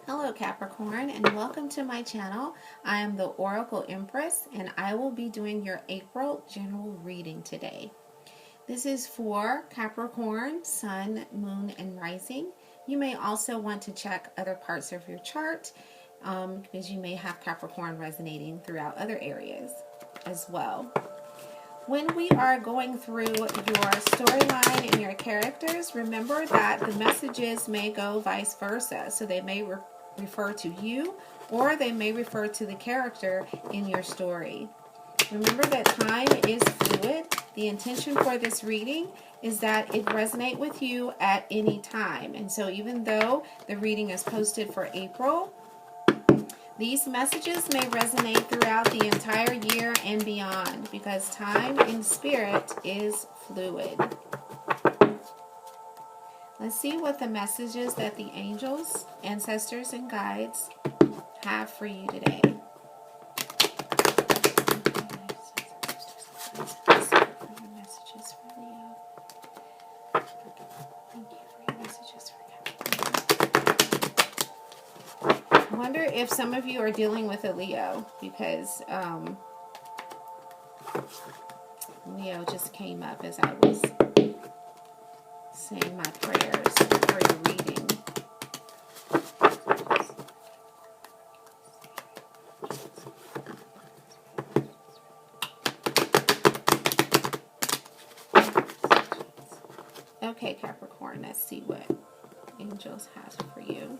Hello Capricorn, and welcome to my channel. I am the Oracle Empress, and I will be doing your April general reading today. This is for Capricorn, Sun, Moon, and Rising. You may also want to check other parts of your chart because you may have Capricorn resonating throughout other areas as well. When we are going through your storyline and your characters, remember that the messages may go vice versa. So they may refer to you, or they may refer to the character in your story. Remember that time is fluid. The intention for this reading is that it resonate with you at any time. And so even though the reading is posted for April, these messages may resonate throughout the entire year and beyond because time in spirit is fluid. Let's see what the messages that the angels, ancestors, and guides have for you today. I wonder if some of you are dealing with a Leo because Leo just came up as I was saying my prayers for your reading. Okay, Capricorn, let's see what angels has for you.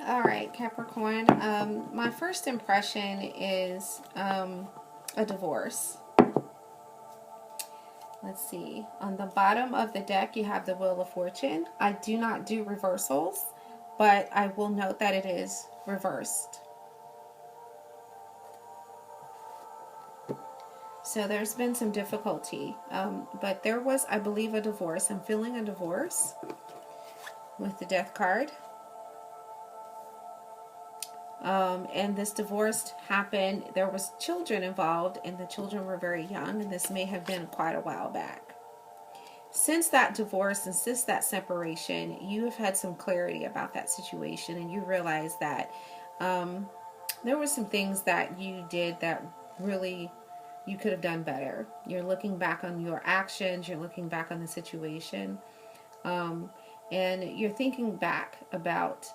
All right, Capricorn. My first impression is a divorce. Let's see. On the bottom of the deck, you have the Wheel of Fortune. I do not do reversals, but I will note that it is reversed. So there's been some difficulty, but there was, I believe, a divorce. I'm feeling a divorce with the Death card. And this divorce happened, there was children involved, and the children were very young, and this may have been quite a while back. Since that divorce and since that separation, you have had some clarity about that situation, and you realize that there were some things that you did that really you could have done better. You're looking back on your actions, you're looking back on the situation, and you're thinking back about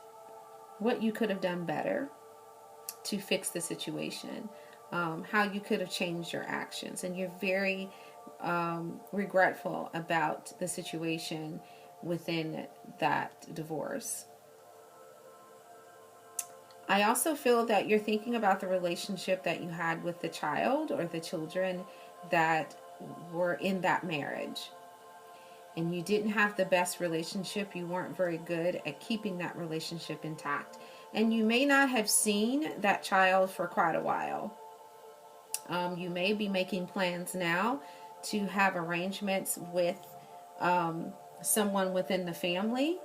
what you could have done better to fix the situation, how you could have changed your actions, and you're very regretful about the situation within that divorce. I also feel that you're thinking about the relationship that you had with the child or the children that were in that marriage. And you didn't have the best relationship. You weren't very good at keeping that relationship intact. And you may not have seen that child for quite a while. You may be making plans now to have arrangements with someone within the family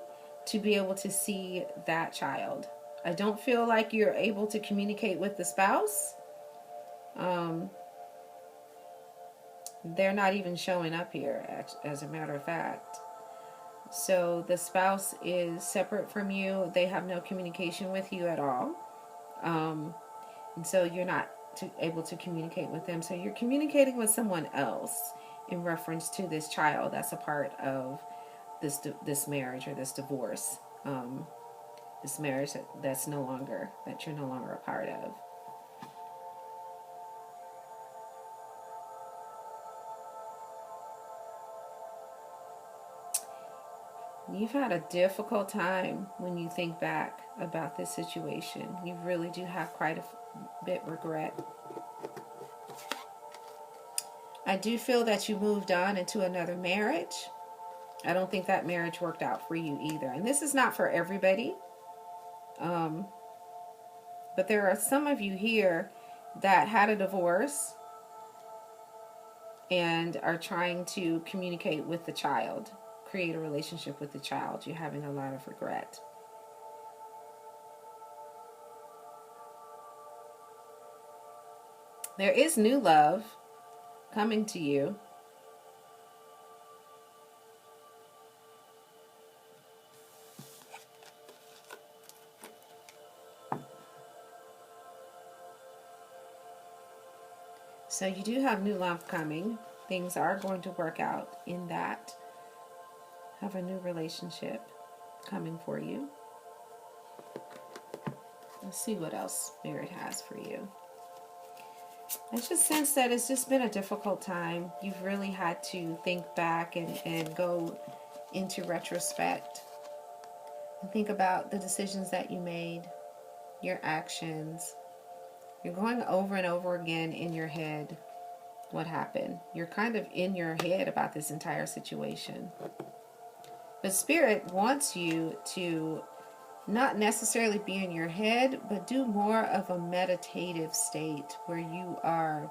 to be able to see that child. I don't feel like you're able to communicate with the spouse. They're not even showing up here, as a matter of fact. So the spouse is separate from you. They have no communication with you at all. And so you're not able to communicate with them. So you're communicating with someone else in reference to this child that's a part of this marriage or this divorce. This marriage that you're no longer a part of. You've had a difficult time when you think back about this situation. You really do have quite a bit regret. I do feel that you moved on into another marriage. I don't think that marriage worked out for you either. And this is not for everybody. But there are some of you here that had a divorce and are trying to communicate with the child, create a relationship with the child. You're having a lot of regret. There is new love coming to you. So you do have new love coming. Things are going to work out in that. Have a new relationship coming for you. Let's see what else Spirit has for you. I just sense that it's just been a difficult time. You've really had to think back and go into retrospect and think about the decisions that you made, your actions. You're going over and over again in your head what happened. You're kind of in your head about this entire situation. But Spirit wants you to not necessarily be in your head, but do more of a meditative state where you are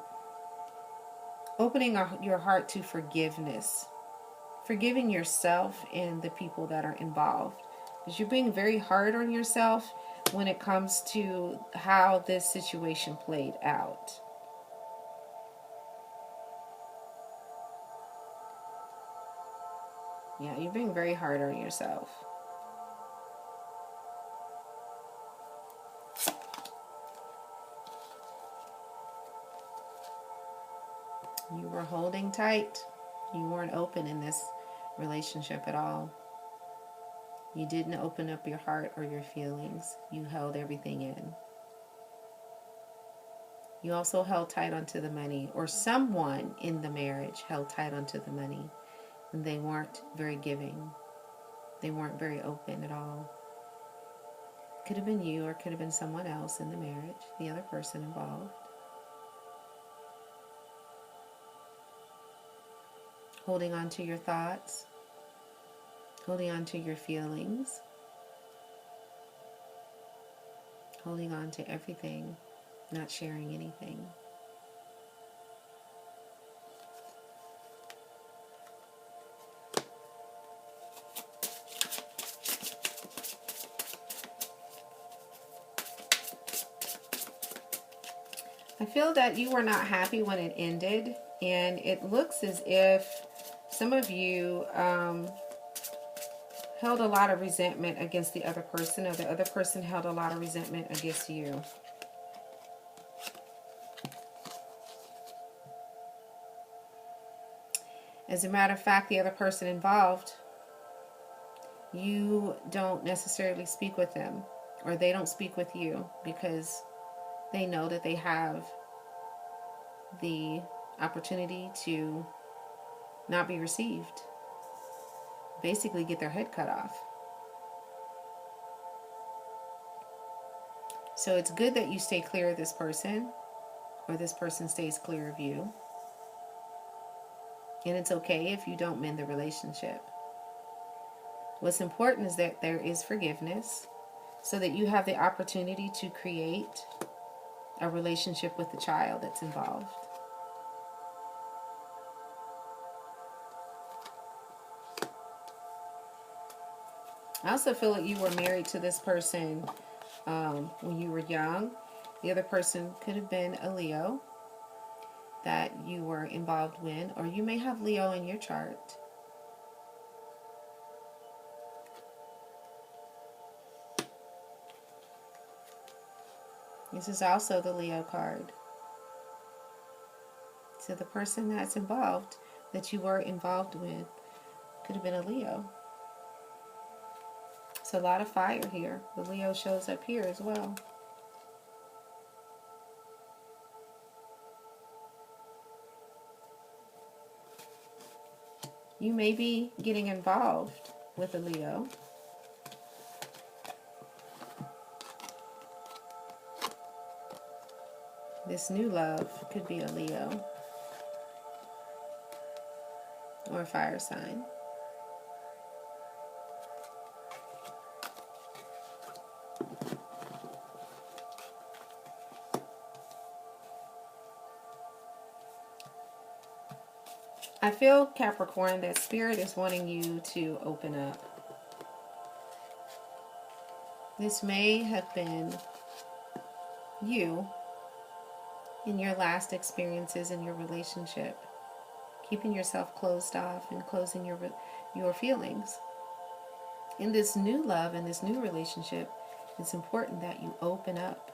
opening your heart to forgiveness, forgiving yourself and the people that are involved. Because you're being very hard on yourself when it comes to how this situation played out. Yeah, you're being very hard on yourself. You were holding tight. You weren't open in this relationship at all. You didn't open up your heart or your feelings. You held everything in. You also held tight onto the money, or someone in the marriage held tight onto the money, and they weren't very giving. They weren't very open at all. Could have been you, or could have been someone else in the marriage, the other person involved. Holding on to your thoughts, holding on to your feelings, holding on to everything, not sharing anything. I feel that you were not happy when it ended, and it looks as if some of you held a lot of resentment against the other person, or the other person held a lot of resentment against you. As a matter of fact, the other person involved, you don't necessarily speak with them, or they don't speak with you, because they know that they have the opportunity to not be received. Basically get their head cut off. So it's good that you stay clear of this person, or this person stays clear of you. And it's okay if you don't mend the relationship. What's important is that there is forgiveness, so that you have the opportunity to create a relationship with the child that's involved. I also feel that you were married to this person when you were young. The other person could have been a Leo that you were involved with, or you may have Leo in your chart. This is also the Leo card. So the person that's involved, that you were involved with, could have been a Leo. It's a lot of fire here. The Leo shows up here as well. You may be getting involved with a Leo. This new love could be a Leo or a fire sign. I feel, Capricorn, that Spirit is wanting you to open up. This may have been you in your last experiences in your relationship, keeping yourself closed off and closing your feelings. In this new love and this new relationship, it's important that you open up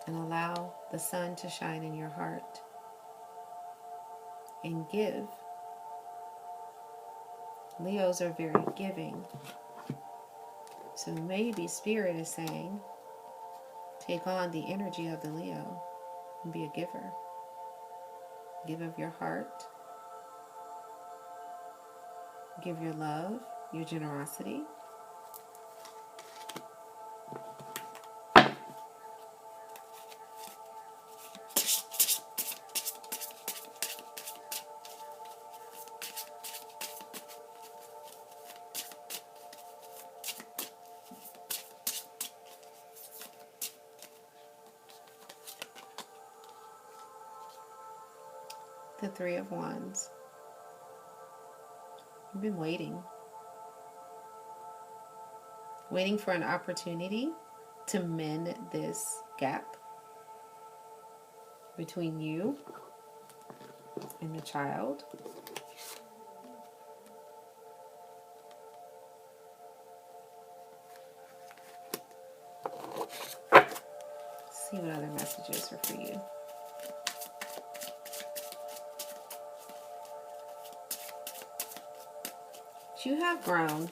and allow the sun to shine in your heart and give. Leos are very giving. So maybe Spirit is saying, take on the energy of the Leo and be a giver. Give of your heart. Give your love, your generosity. The Three of Wands. You've been waiting for an opportunity to mend this gap between you and the child. Let's see what other messages are for you. You have grown.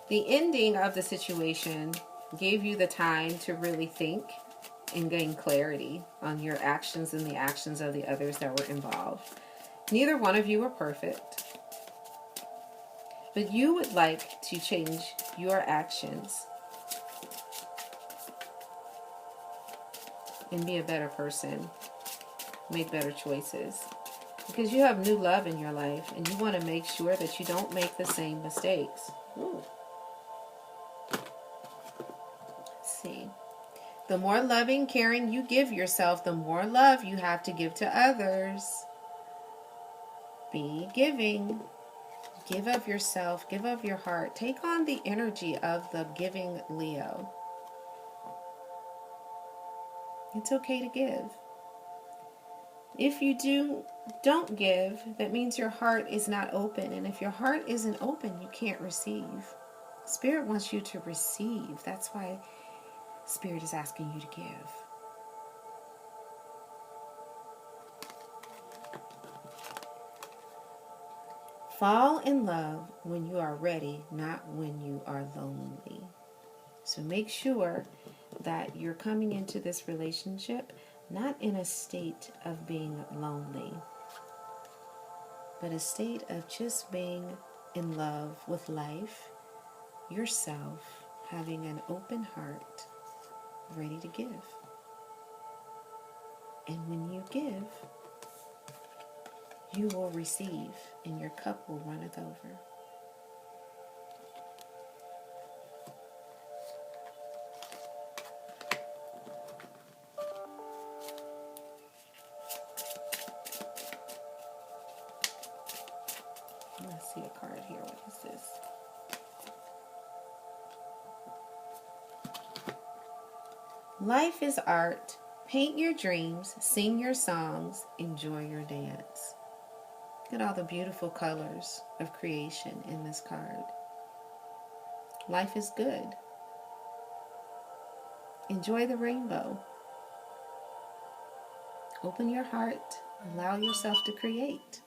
The ending of the situation gave you the time to really think and gain clarity on your actions and the actions of the others that were involved. Neither one of you were perfect, but you would like to change your actions and be a better person, make better choices. Because you have new love in your life and you want to make sure that you don't make the same mistakes. Ooh. Let's see. The more loving, caring you give yourself, the more love you have to give to others. Be giving. Give of yourself. Give of your heart. Take on the energy of the giving Leo. It's okay to give. If you don't give, that means your heart is not open. And if your heart isn't open, you can't receive. Spirit wants you to receive. That's why Spirit is asking you to give. Fall in love when you are ready, not when you are lonely. So make sure that you're coming into this relationship not in a state of being lonely, but a state of just being in love with life, yourself, having an open heart, ready to give. And when you give, you will receive, and your cup will runneth over. Let's see a card here. What is this? Life is art. Paint your dreams, sing your songs, enjoy your dance. Look at all the beautiful colors of creation in this card. Life is good. Enjoy the rainbow. Open your heart. Allow yourself to create.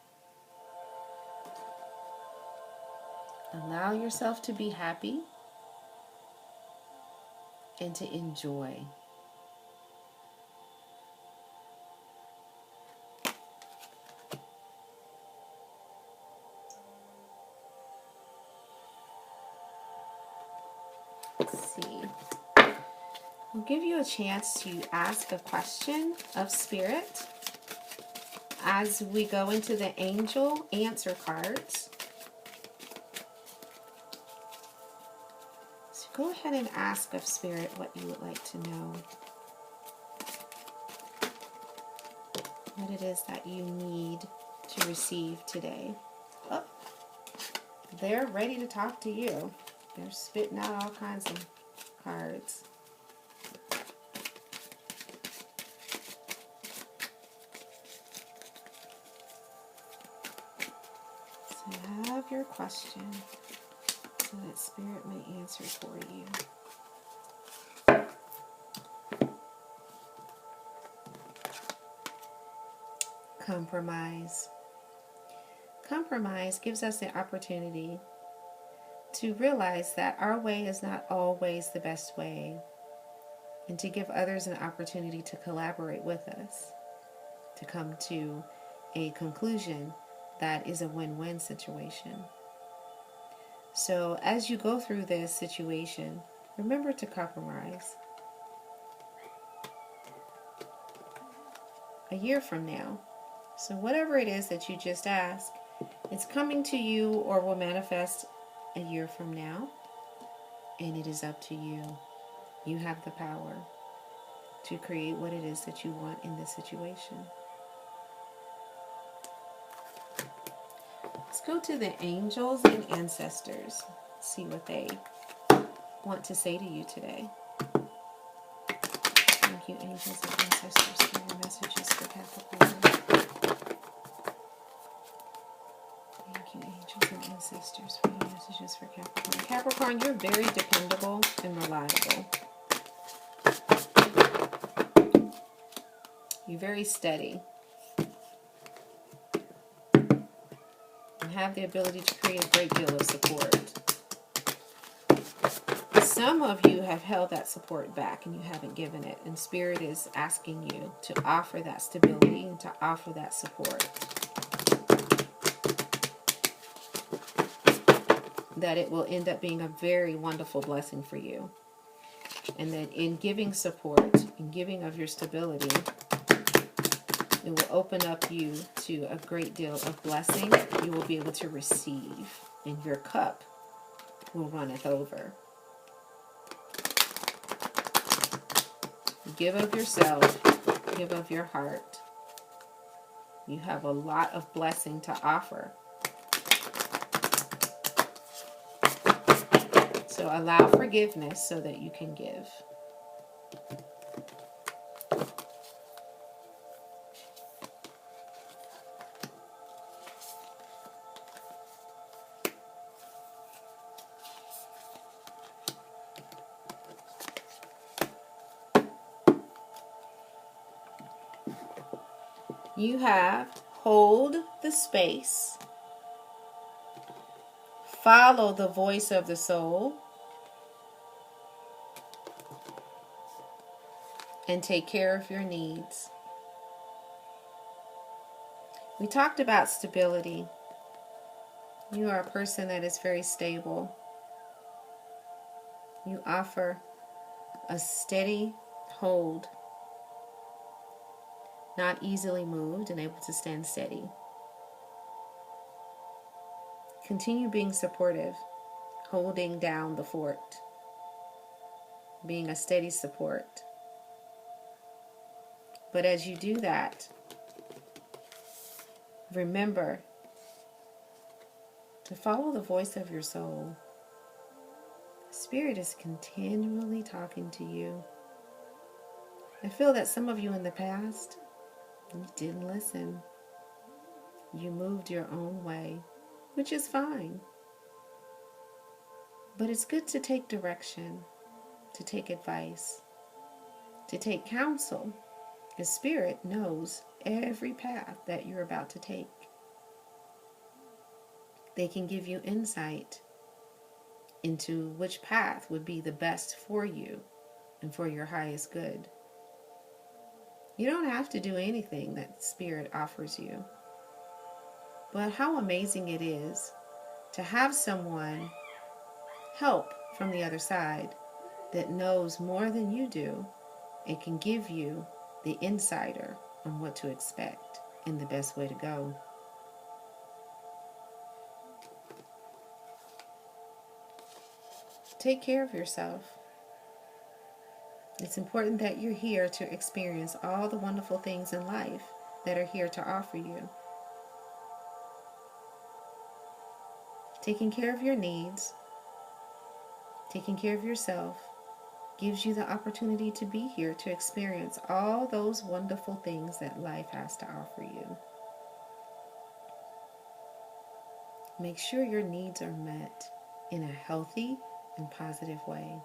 Allow yourself to be happy and to enjoy. energy. We'll give you a chance to ask a question of Spirit as we go into the angel answer cards. So go ahead and ask of Spirit what you would like to know. What it is that you need to receive today. Oh, they're ready to talk to you. They're spitting out all kinds of cards. So have your question so that Spirit may answer for you. Compromise. Compromise gives us the opportunity to realize that our way is not always the best way, and to give others an opportunity to collaborate with us, to come to a conclusion that is a win-win situation. So as you go through this situation, remember to compromise. A year from now, so whatever it is that you just asked, it's coming to you or will manifest a year from now, and it is up to you. You have the power to create what it is that you want in this situation. Let's go to the angels and ancestors, see what they want to say to you today. Thank you, angels and ancestors, for your messages for Capricorn. Thank you, angels and ancestors, for your messages for Capricorn. Capricorn, you're very dependable and reliable. You're very steady and have the ability to create a great deal of support. Some of you have held that support back and you haven't given it, and Spirit is asking you to offer that stability and to offer that support. That it will end up being a very wonderful blessing for you. And that in giving support, in giving of your stability, it will open up you to a great deal of blessing you will be able to receive, and your cup will runneth over. Give of yourself, give of your heart. You have a lot of blessing to offer. So allow forgiveness so that you can give. You have hold the space, follow the voice of the soul, and take care of your needs. We talked about stability. You are a person that is very stable. You offer a steady hold, not easily moved and able to stand steady. Continue being supportive, holding down the fort, being a steady support. But as you do that, remember to follow the voice of your soul. Spirit is continually talking to you. I feel that some of you in the past, you didn't listen. You moved your own way, which is fine. But it's good to take direction, to take advice, to take counsel. The Spirit knows every path that you're about to take. They can give you insight into which path would be the best for you and for your highest good. You don't have to do anything that Spirit offers you. But how amazing it is to have someone help from the other side that knows more than you do and can give you the insider on what to expect and the best way to go. Take care of yourself. It's important that you're here to experience all the wonderful things in life that are here to offer you. Taking care of your needs, taking care of yourself, gives you the opportunity to be here to experience all those wonderful things that life has to offer you. Make sure your needs are met in a healthy and positive way.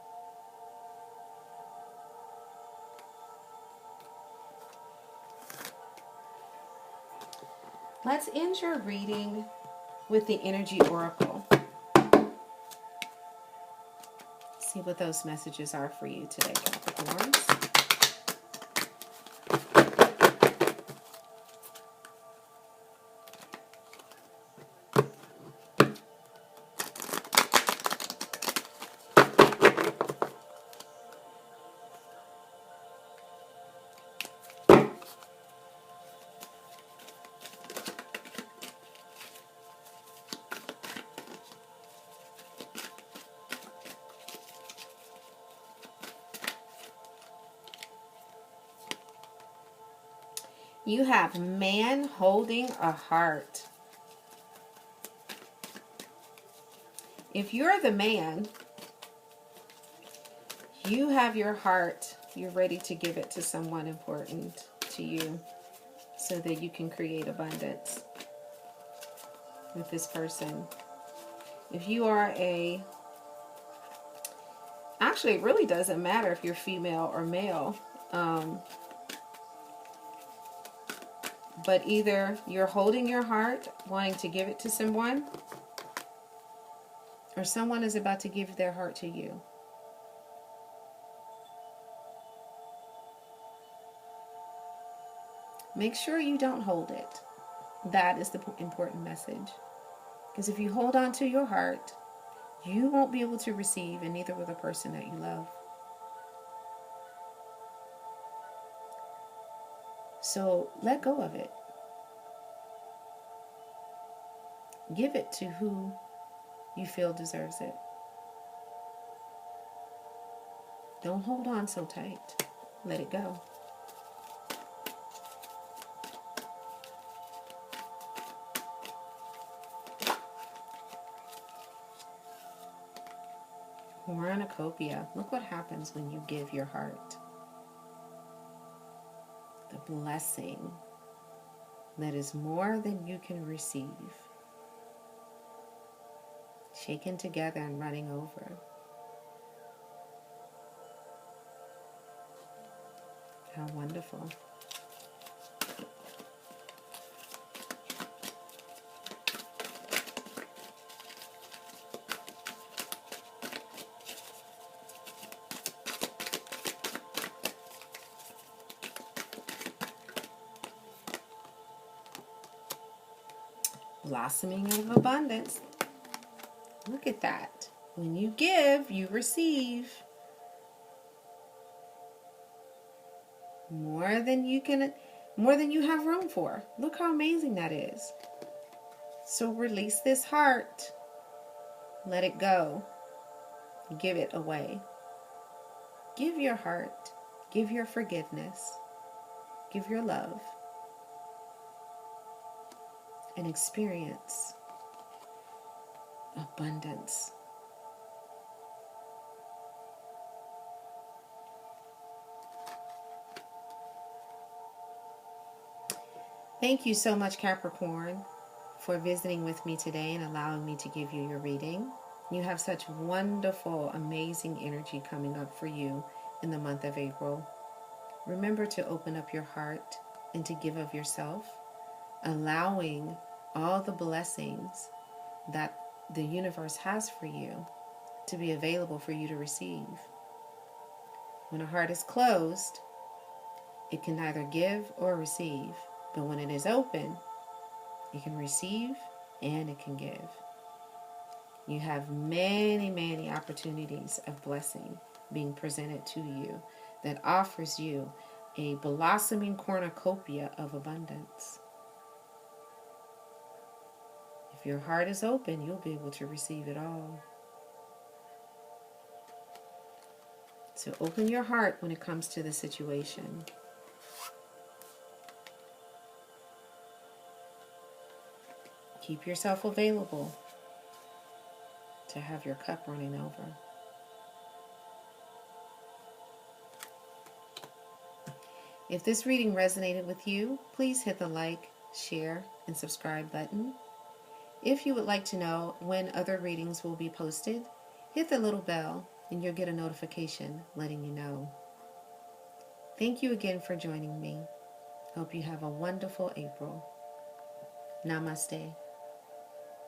Let's end your reading with the Energy Oracle. See what those messages are for you today, Capricorns. You have man holding a heart. If you're the man, you have your heart. You're ready to give it to someone important to you so that you can create abundance with this person. If you are actually, it really doesn't matter if you're female or male. But either you're holding your heart, wanting to give it to someone, or someone is about to give their heart to you. Make sure you don't hold it. That is the important message. Because if you hold on to your heart, you won't be able to receive, and neither will the person that you love. So let go of it. Give it to who you feel deserves it. Don't hold on so tight. Let it go. Cornucopia. Look what happens when you give your heart. The blessing that is more than you can receive. Shaken together and running over. How wonderful. Blossoming of abundance. Look at that. When you give, you receive. More than you have room for. Look how amazing that is. So release this heart. Let it go. Give it away. Give your heart. Give your forgiveness. Give your love. And experience abundance. Thank you so much, Capricorn, for visiting with me today and allowing me to give you your reading. You have such wonderful, amazing energy coming up for you in the month of April. Remember to open up your heart and to give of yourself, allowing all the blessings that the universe has for you to be available for you to receive. When a heart is closed, it can neither give or receive. But when it is open, it can receive and it can give. You have many, many opportunities of blessing being presented to you that offers you a blossoming cornucopia of abundance. If your heart is open, you'll be able to receive it all. So open your heart when it comes to the situation. Keep yourself available to have your cup running over. If this reading resonated with you, please hit the like, share, and subscribe button. If you would like to know when other readings will be posted, hit the little bell and you'll get a notification letting you know. Thank you again for joining me. Hope you have a wonderful April. Namaste.